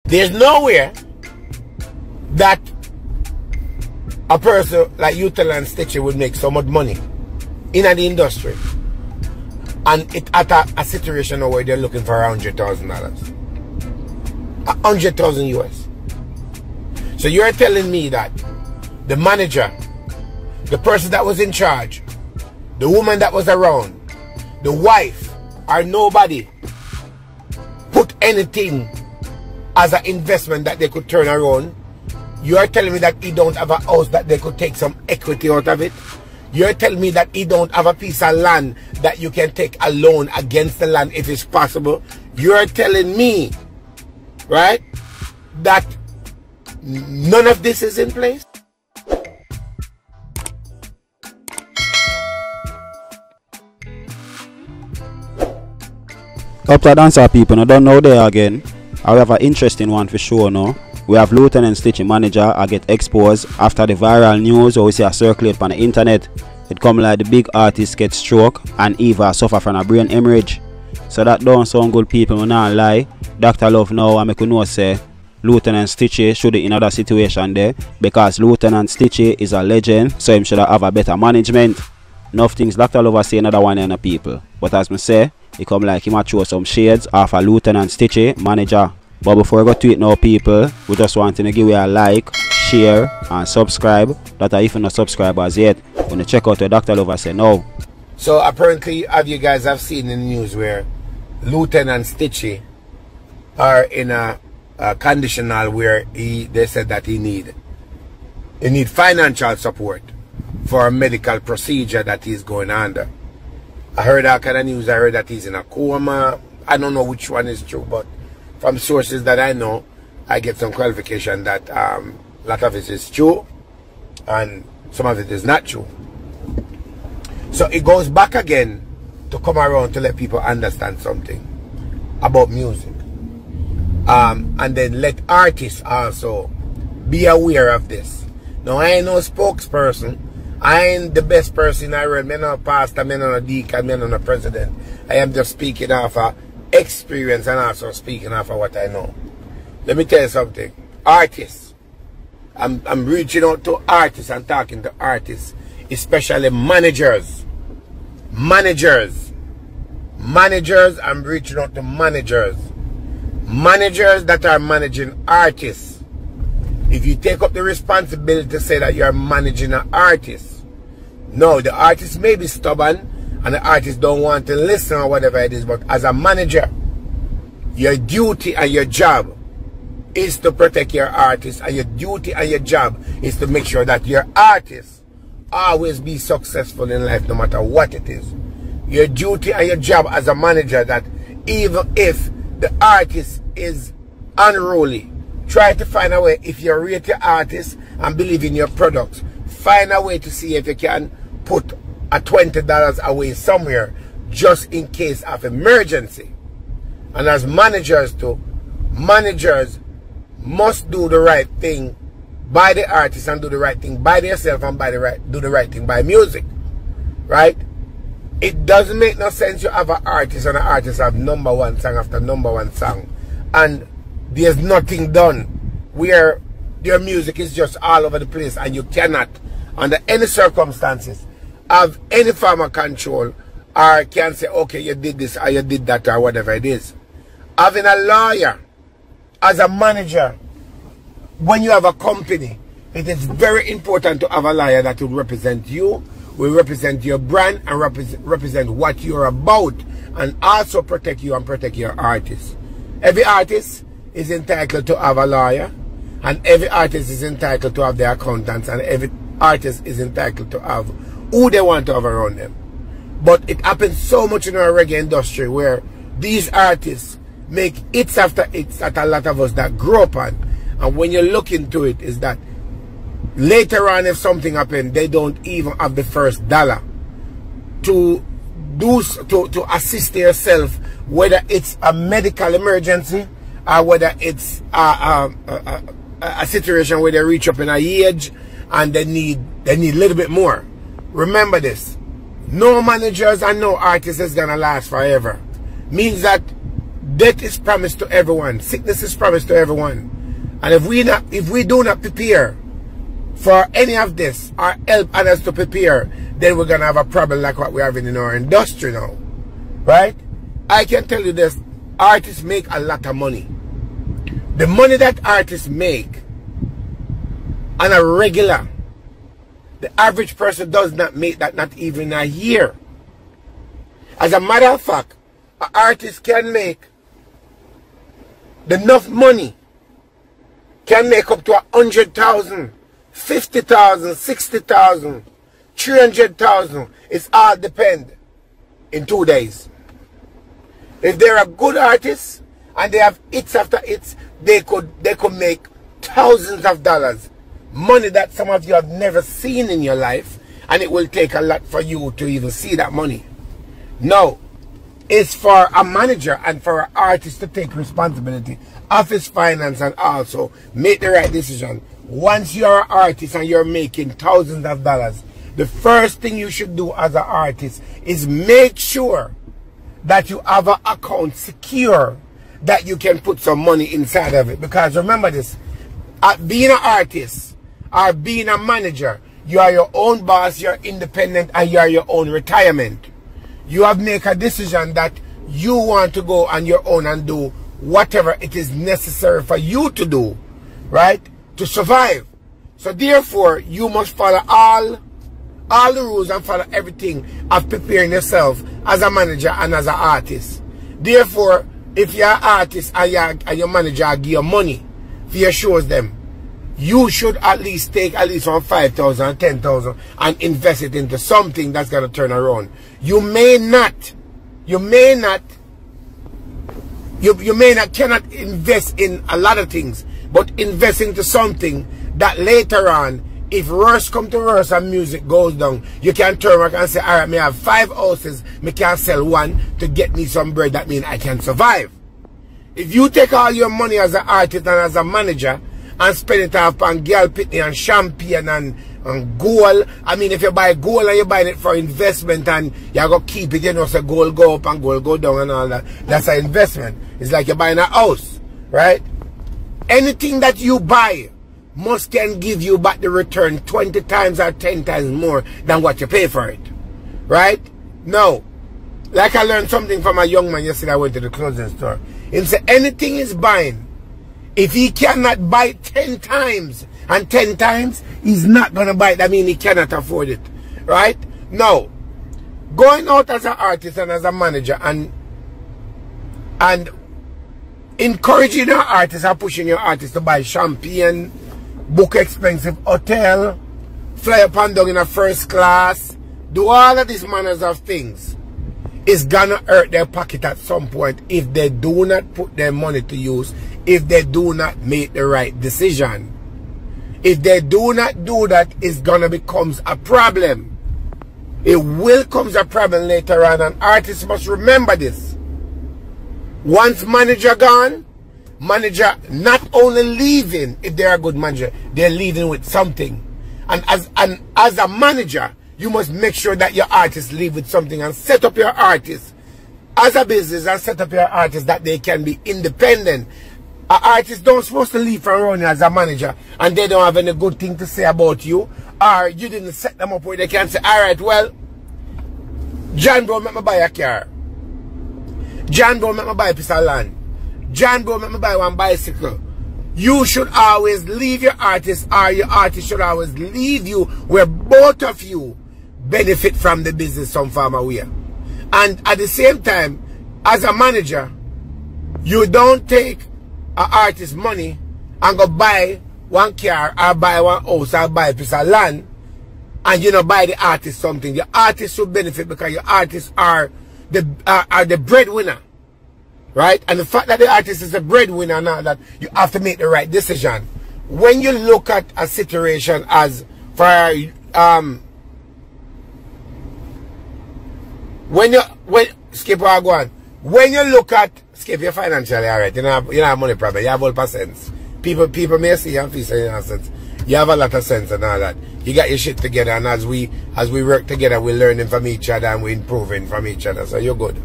There's nowhere that a person like YUtes and Stitchie would make so much money in the industry, and it at a situation where they're looking for $100,000, $100,000 US. So you're telling me that the manager, the person that was in charge, the woman that was around, the wife, or nobody put anything as an investment that they could turn around? You're telling me that he don't have a house that they could take some equity out of it? You're telling me that he don't have a piece of land that you can take a loan against the land if it's possible? You're telling me, right, that none of this is in place? Up to dancer people, I don't know there again. I have an interesting one for sure now. We have Lieutenant Stitchie manager I get exposed after the viral news or we see a circulate on the internet. It come like the big artist get stroke and Eva suffer from a brain hemorrhage. So that don't sound good, people, we not lie. Dr. Love now I make you know say Lieutenant Stitchie should be in another situation there, because Lieutenant Stitchie is a legend, so him should have a better management. Enough things Dr. Love say another one in the people. But as me say, he come like him a throw some shades off a Lieutenant Stitchie manager. But before we go to it now, people, we just want to give you a like, share and subscribe. That if you're not subscribers yet, when you check out what Dr. Love say now. So apparently you guys have seen in the news where Lieutenant Stitchie are in a conditional where they said that he need financial support for a medical procedure that he's going under. I heard that kind of news. I heard that he's in a coma. I don't know which one is true, but from sources that I know, I get some qualification that a lot of it is true and some of it is not true. So it goes back again to come around to let people understand something about music. And then let artists also be aware of this. Now, I ain't no spokesperson. I ain't the best person in the world. I'm not a pastor, I'm not a deacon, I'm not a president. I am just speaking off of experience and also speaking off of what I know. Let me tell you something. Artists. I'm reaching out to artists and talking to artists, especially managers. Managers, I'm reaching out to managers. Managers that are managing artists. If you take up the responsibility to say that you are managing an artist, no, the artist may be stubborn and the artist don't want to listen or whatever it is, but as a manager, your duty and your job is to protect your artist, and your duty and your job is to make sure that your artists always be successful in life no matter what it is. Your duty and your job as a manager, that even if the artist is unruly, try to find a way, if you rate your artist and believe in your products, find a way to see if you can put a $20 away somewhere just in case of emergency. And as managers too, managers must do the right thing by the artist and do the right thing by themselves and do the right thing by music. Right? It doesn't make no sense you have an artist and an artist have #1 song after #1 song and there's nothing done, where their music is just all over the place, and you cannot under any circumstances have any form of control or can say, okay, you did this or you did that or whatever it is. Having a lawyer as a manager, when you have a company, it is very important to have a lawyer that will represent you, will represent your brand and represent what you're about, and also protect you and protect your artists. Every artist is entitled to have a lawyer, and every artist is entitled to have their accountants, and every artist is entitled to have who they want to have around them. But it happens so much in our reggae industry where these artists make hits after hits that a lot of us that grew up on, and when you look into it, is that later on if something happens, they don't even have the first dollar to assist yourself, whether it's a medical emergency or whether it's a situation where they reach up in a age and they need a little bit more. Remember this, no managers and no artists is gonna last forever. Means that Death is promised to everyone. Sickness is promised to everyone. And if we do not prepare for any of this or help others to prepare, then we're gonna have a problem like what we're having in our industry now. Right? I can tell you this, artists make a lot of money. The money that artists make on a regular, the average person does not make that, not even a year. As a matter of fact, an artist can make enough money, can make up to 100,000, 50,000, 60,000, 300,000. It's all depend in 2 days. If they're a good artist and they have hits after hits, they could make thousands of dollars. Money that some of you have never seen in your life, and it will take a lot for you to even see that money. No, it's for a manager and for an artist to take responsibility of his finance and also make the right decision. Once you're an artist and you're making thousands of dollars, the first thing you should do as an artist is make sure that you have an account secure, that you can put some money inside of it. Because remember this, being an artist or being a manager, you are your own boss, you're independent, and you are your own retirement. You have made a decision that you want to go on your own and do whatever it is necessary for you to do, right, to survive. So therefore, you must follow all the rules and follow everything of preparing yourself as a manager and as an artist. Therefore, if you're an artist and your manager give you money for your shows them, you should at least take at least from 5,000 and 10,000 and invest it into something that's going to turn around. You may not cannot invest in a lot of things, but invest into something that later on, if worse come to worse and music goes down, you can turn back and say, all right, me have 5 houses, me can sell one to get me some bread. That means I can survive. If you take all your money as an artist and as a manager and spend it off on girl pitney and champagne and gold, I mean, if you buy gold and you're buying it for investment and you're going to keep it, you know, so gold go up and gold go down and all that, that's an investment. It's like you're buying a house, right? Anything that you buy must can give you back the return 20 times or 10 times more than what you pay for it, right? No. Like I learned something from a young man yesterday. I went to the clothing store. He said anything he's buying, if he cannot buy 10 times and 10 times, he's not going to buy it. I mean, he cannot afford it, right? No. Going out as an artist and as a manager and encouraging your artists or pushing your artists to buy champagne, book expensive hotel, fly up and down in a first class, do all of these manners of things, is gonna hurt their pocket at some point if they do not put their money to use, if they do not make the right decision. If they do not do that, it's gonna become a problem. It will come a problem later on, and artists must remember this. Once manager gone, manager not only leaving, if they're a good manager, they're leaving with something. And as a manager, you must make sure that your artists leave with something and set up your artists as a business and set up your artists that they can be independent. Artists don't supposed to leave from around you as a manager and they don't have any good thing to say about you, or you didn't set them up where they can say, all right, well, John bro, make me buy a car. John bro, make me buy a piece of land. John bro, make me buy one bicycle. You should always leave your artist, or your artist should always leave you where both of you benefit from the business some form of way. And at the same time, as a manager, you don't take an artist's money and go buy one car or buy one house or buy a piece of land and you know buy the artist something. The artist should benefit because your artists are the breadwinner. Right? And the fact that the artist is a breadwinner now, that you have to make the right decision. When you look at a situation as for skip or go on. When you look at skip, you're financially alright, you don't have money problem, you have all percents. People may see you and feel say you have sense. You have a lot of sense and all that. You got your shit together, and as we work together, we're learning from each other and we're improving from each other. So you're good.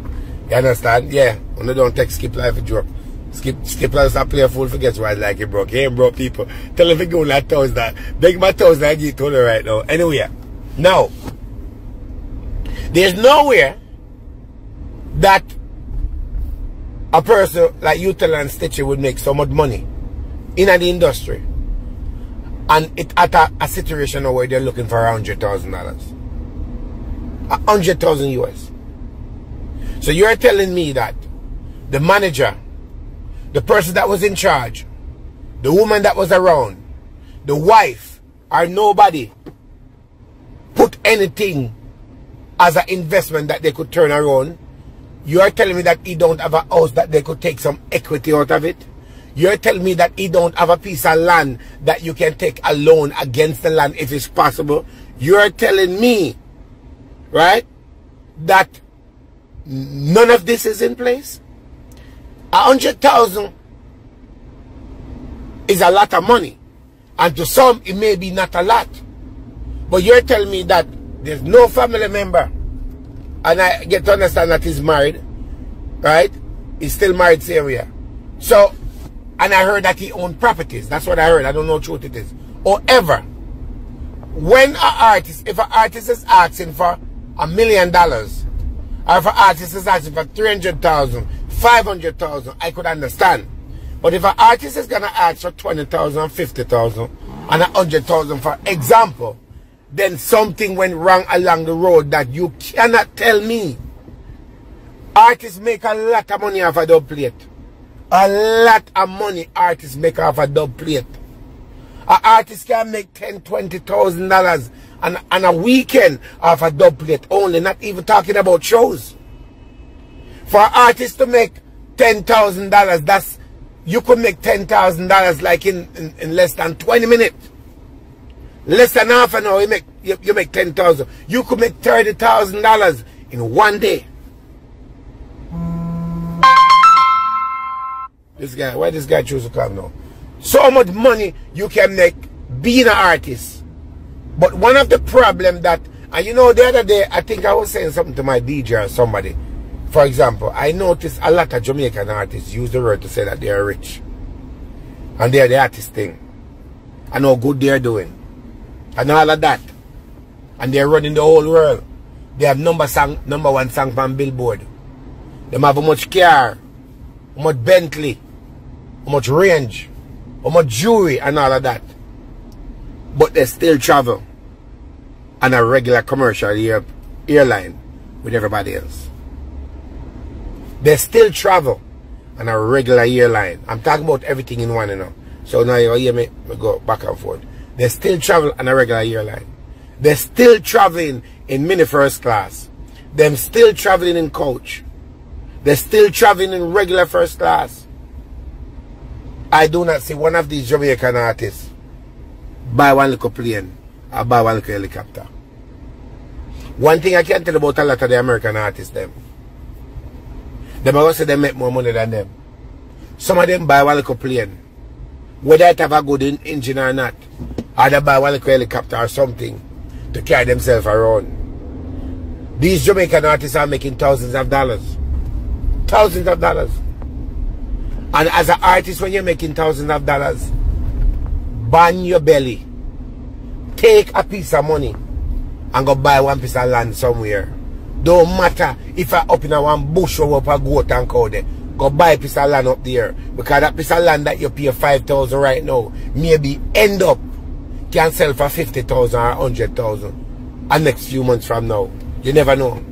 You understand? Yeah. When they don't take Skip Life a joke. Skip Life a play a fool forgets why like he broke. He ain't broke people. Tell him to go like $1,000. Beg my $1,000 I give to her right now. Anyway. Now. There's nowhere that a person like YUtes and Stitchie would make so much money in the industry. And it at a situation where they're looking for $100,000. $100,000 US. So you're telling me that the manager, the person that was in charge, the woman that was around, the wife, or nobody put anything as an investment that they could turn around? You are telling me that he don't have a house that they could take some equity out of it? You're telling me that he don't have a piece of land that you can take a loan against the land if it's possible? You're telling me, right, that none of this is in place? 100,000 is a lot of money, and to some it may be not a lot, but you're telling me that there's no family member, and I get to understand that he's married, right? He's still married same year. So, and I heard that he owned properties. That's what I heard. I don't know what truth it is. However, when an artist, if an artist is asking for $1 million, or if an artist is asking for 300,000, 500,000, I could understand. But if an artist is gonna ask for 20,000, 50,000, and 100,000, for example, then something went wrong along the road that you cannot tell me. Artists make a lot of money off a dub plate. A lot of money artists make off a dub plate. An artist can make $10,000, $20,000 on a weekend off a dub plate only, not even talking about shows. For an artist to make $10,000, that's, you could make $10,000 like in less than 20 minutes. Less than half an hour, you make 10,000. You could make $30,000 in one day. This guy, why this guy choose to come now? So much money you can make being an artist. But one of the problems that, and you know, the other day, I think I was saying something to my DJ or somebody. For example, I noticed a lot of Jamaican artists use the word to say that they are rich. And they are the artist thing. And how good they are doing. And all of that. And they're running the whole world. They have number one song from Billboard. They have how much car, how much Bentley, how much range, how much jewelry and all of that. But they still travel on a regular commercial airline with everybody else. They still travel on a regular airline. I'm talking about everything in one, you know. So now you hear me go back and forth. They still travel on a regular airline. They're still traveling in mini first class. They're still traveling in coach. They're still traveling in regular first class. I do not see one of these Jamaican artists buy one little plane or buy one little helicopter. One thing I can tell about a lot of the American artists, them are going to say they make more money than them. Some of them buy one little plane, whether it have a good engine or not, or they buy one little helicopter or something to carry themselves around. These Jamaican artists are making thousands of dollars. Thousands of dollars. And as an artist, when you're making thousands of dollars, burn your belly. Take a piece of money and go buy one piece of land somewhere. Don't matter if I up in a one bush or up a goat and cow there. Go buy a piece of land up there. Because that piece of land that you pay 5,000 right now, maybe end up can sell for 50,000 or 100,000 the next few months from now. You never know.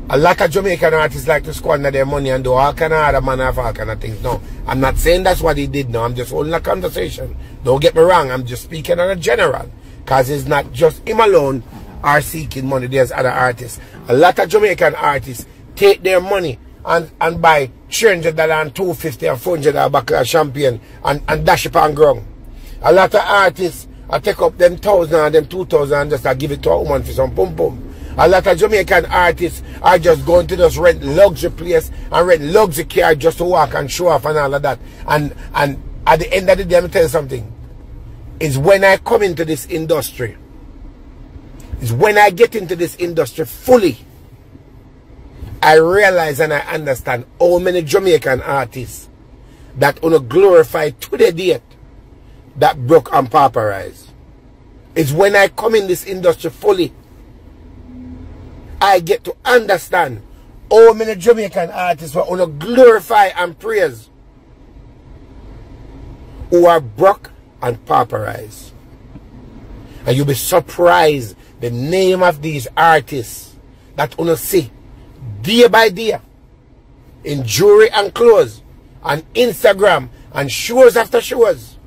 A lot of Jamaican artists like to squander their money and do all kind of other manner of all kind of things. No, I'm not saying that's what he did now. I'm just holding a conversation. Don't get me wrong. I'm just speaking on a general. Because it's not just him alone are seeking money. There's other artists. A lot of Jamaican artists take their money and buy $300 and $250 and $400 bottle of champagne and dash it on ground. A lot of artists take up them 1,000 and them 2,000 and just give it to a woman for some pum pum. A lot of Jamaican artists are just going to just rent luxury place and rent luxury car just to walk and show off and all of that. And at the end of the day, let me tell you something. It's when I come into this industry, it's when I get into this industry fully, I realize and I understand how many Jamaican artists that wanna glorify to the date that broke and pauperized. It's when I come in this industry fully, I get to understand how many Jamaican artists were wanna glorify and praise who are broke and pauperized. And you'll be surprised the name of these artists that wanna see day by day in jewelry and clothes, on Instagram and shows after shows,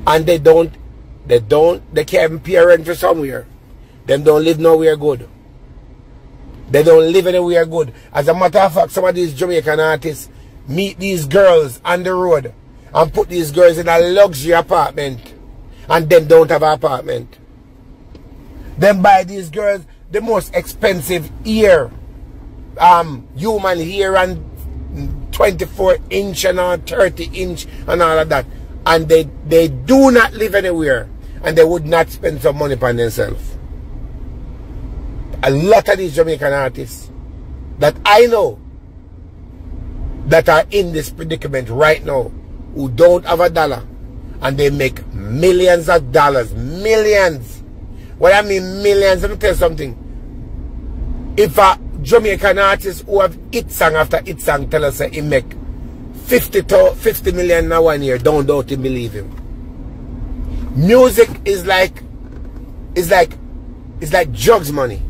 and they can't even pay rent for somewhere. Them don't live nowhere good. They don't live anywhere good. As a matter of fact, some of these Jamaican artists meet these girls on the road and put these girls in a luxury apartment, and them don't have an apartment. Them buy these girls the most expensive ear, human hair, and 24-inch and 30-inch and all of that, and they do not live anywhere, and they would not spend some money on themselves. A lot of these Jamaican artists that I know that are in this predicament right now, who don't have a dollar, and they make millions of dollars. Millions. What I mean millions, let me tell you something. If a Jamaican artist who have hit song after hit song tell us that he make 50 million in 1 year, don't doubt him, believe him. Music is like drugs money.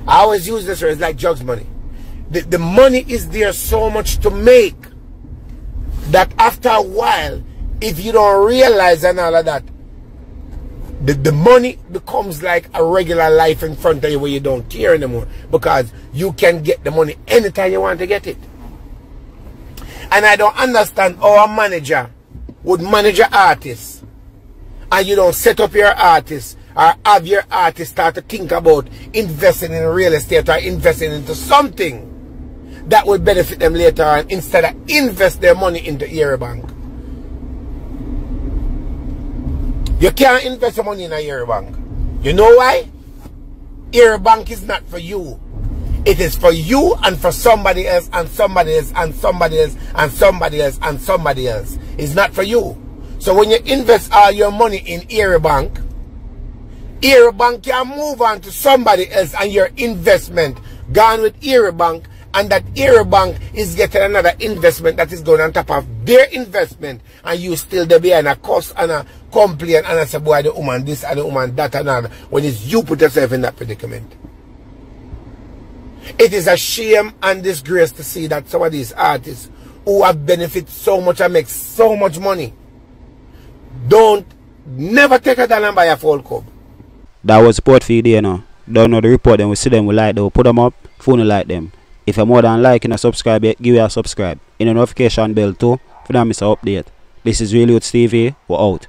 I always use this word, it's like drugs money. The money is there so much to make that after a while, if you don't realize and all of that, the money becomes like a regular life in front of you where you don't care anymore, because you can get the money anytime you want to get it. And I don't understand how a manager would manage an artist and you don't set up your artist or have your artist start to think about investing in real estate or investing into something that would benefit them later on, instead of invest their money into Erie Bank. You can't invest your money in a Erie Bank. You know why? Erie Bank is not for you. It is for you and for somebody else and somebody else and somebody else and somebody else and somebody else. It's not for you. So when you invest all your money in Erie Bank can move on to somebody else, and your investment gone with Erie Bank, and that Erie Bank is getting another investment that is going on top of their investment, and you still there behind a cost and a complaint and I say, boy, the woman this and the woman that and all, when it's you put yourself in that predicament. It is a shame and disgrace to see that some of these artists who have benefited so much and make so much money never take a dollar and buy a full cup. That was support for you there, you know. Don't know the report, then we see them, we like them, we put them up, phone you like them. If you're more than liking and subscribe, give you a subscribe. In the notification bell too, if you don't miss an update. This is YUtes TV, we're out.